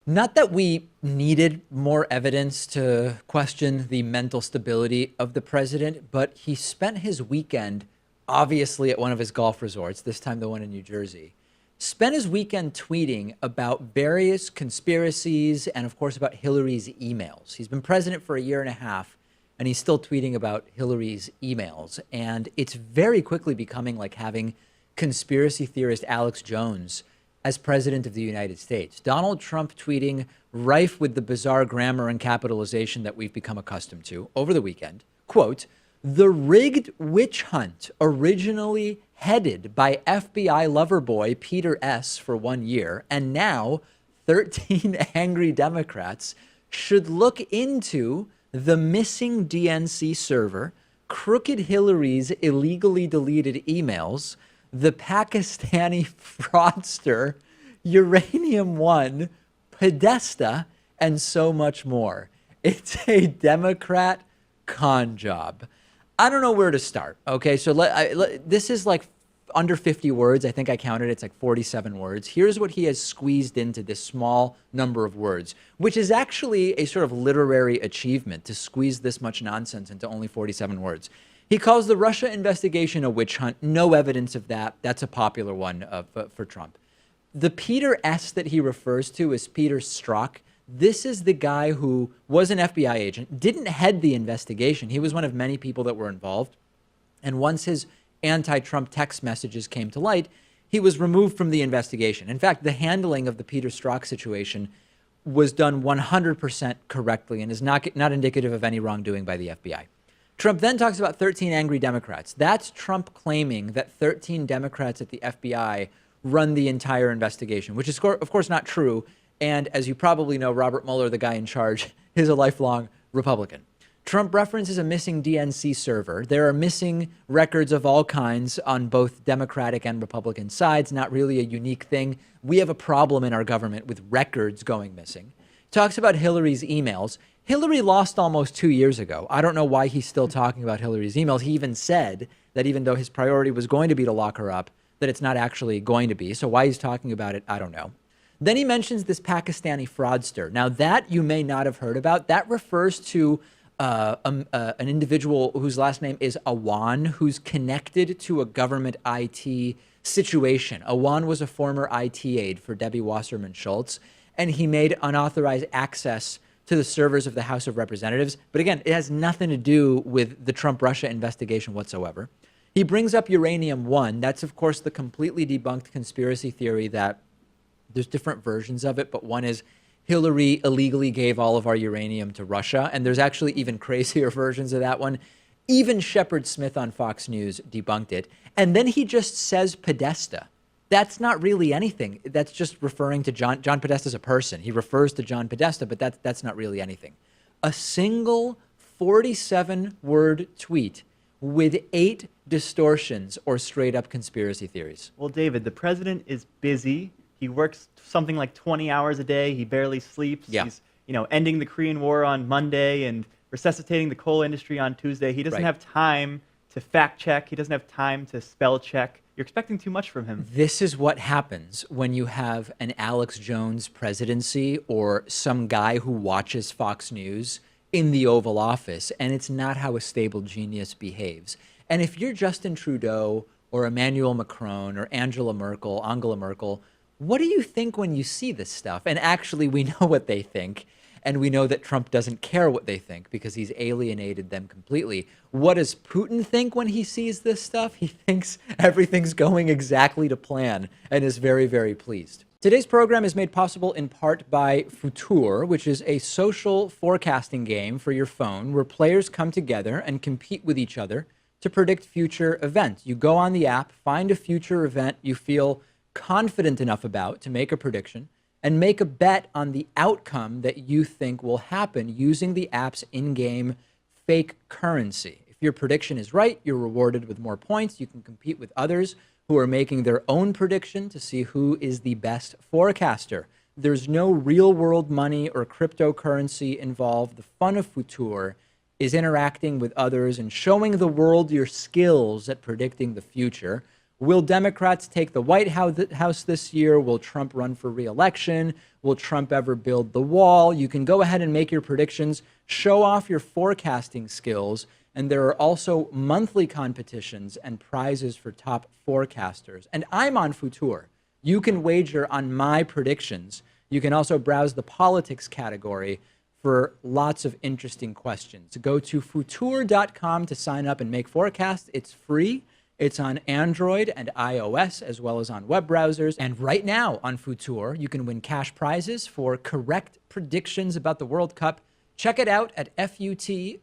Not that we needed more evidence to question the mental stability of the president, but he spent his weekend, obviously at one of his golf resorts, this time the one in New Jersey, spent his weekend tweeting about various conspiracies and, of course, about Hillary's emails. He's been president for a year and a half, and he's still tweeting about Hillary's emails. And it's very quickly becoming like having conspiracy theorist Alex Jones as president of the United States. Donald Trump tweeting, rife with the bizarre grammar and capitalization that we've become accustomed to over the weekend, quote, the rigged witch hunt originally headed by FBI lover boy Peter S. for 1 year, and now 13 angry Democrats should look into the missing DNC server, crooked Hillary's illegally deleted emails, the Pakistani fraudster, Uranium One, Podesta, and so much more. It's a Democrat con job. I don't know where to start. Okay, so this is like under 50 words. I think I counted. It's like 47 words. Here's what he has squeezed into this small number of words, which is actually a sort of literary achievement to squeeze this much nonsense into only 47 words. He calls the Russia investigation a witch hunt. No evidence of that. That's a popular one for Trump. The Peter S. that he refers to is Peter Strzok. This is the guy who was an FBI agent, didn't head the investigation. He was one of many people that were involved. And once his anti-Trump text messages came to light, he was removed from the investigation. In fact, the handling of the Peter Strzok situation was done 100% correctly and is not indicative of any wrongdoing by the FBI. Trump then talks about 13 angry Democrats. That's Trump claiming that 13 Democrats at the FBI run the entire investigation, which is, of course, not true. And as you probably know, Robert Mueller, the guy in charge, is a lifelong Republican. Trump references a missing DNC server. There are missing records of all kinds on both Democratic and Republican sides, not really a unique thing. We have a problem in our government with records going missing. Talks about Hillary's emails. Hillary lost almost 2 years ago. I don't know why he's still talking about Hillary's emails. He even said that even though his priority was going to be to lock her up, that it's not actually going to be. So why he's talking about it, I don't know. Then he mentions this Pakistani fraudster. Now that you may not have heard about, that refers to an individual whose last name is Awan, who's connected to a government IT situation. Awan was a former IT aide for Debbie Wasserman Schultz, and he made unauthorized access to the servers of the House of Representatives. But again, it has nothing to do with the Trump-Russia investigation whatsoever. He brings up Uranium One. That's, of course, the completely debunked conspiracy theory that there's different versions of it, but one is Hillary illegally gave all of our uranium to Russia. And there's actually even crazier versions of that one. Even Shepard Smith on Fox News debunked it. And then he just says Podesta. That's not really anything. That's just referring to John Podesta's a person. He refers to John Podesta, but that's not really anything. A single 47-word tweet with 8 distortions or straight up conspiracy theories. Well, David, the president is busy. He works something like 20 hours a day. He barely sleeps. Yeah. He's, ending the Korean War on Monday and resuscitating the coal industry on Tuesday. He doesn't have time to fact check. He doesn't have time to spell check. You're expecting too much from him. This is what happens when you have an Alex Jones presidency or some guy who watches Fox News in the Oval Office, and it's not how a stable genius behaves. And if you're Justin Trudeau or Emmanuel Macron or Angela Merkel, what do you think when you see this stuff? And actually, we know what they think. And we know that Trump doesn't care what they think because he's alienated them completely. What does Putin think when he sees this stuff? He thinks everything's going exactly to plan and is very, very pleased. Today's program is made possible in part by Futur, which is a social forecasting game for your phone where players come together and compete with each other to predict future events. You go on the app, find a future event you feel confident enough about to make a prediction, and make a bet on the outcome that you think will happen using the app's in-game fake currency. If your prediction is right, you're rewarded with more points. You can compete with others who are making their own prediction to see who is the best forecaster. There's no real-world money or cryptocurrency involved. The fun of Futur is interacting with others and showing the world your skills at predicting the future. Will Democrats take the White House this year? Will Trump run for re-election? Will Trump ever build the wall? You can go ahead and make your predictions, show off your forecasting skills, and there are also monthly competitions and prizes for top forecasters. And I'm on Futur. You can wager on my predictions. You can also browse the politics category for lots of interesting questions. Go to futur.com to sign up and make forecasts. It's free. It's on Android and iOS, as well as on web browsers. And right now on Futur, you can win cash prizes for correct predictions about the World Cup. Check it out at futur.com.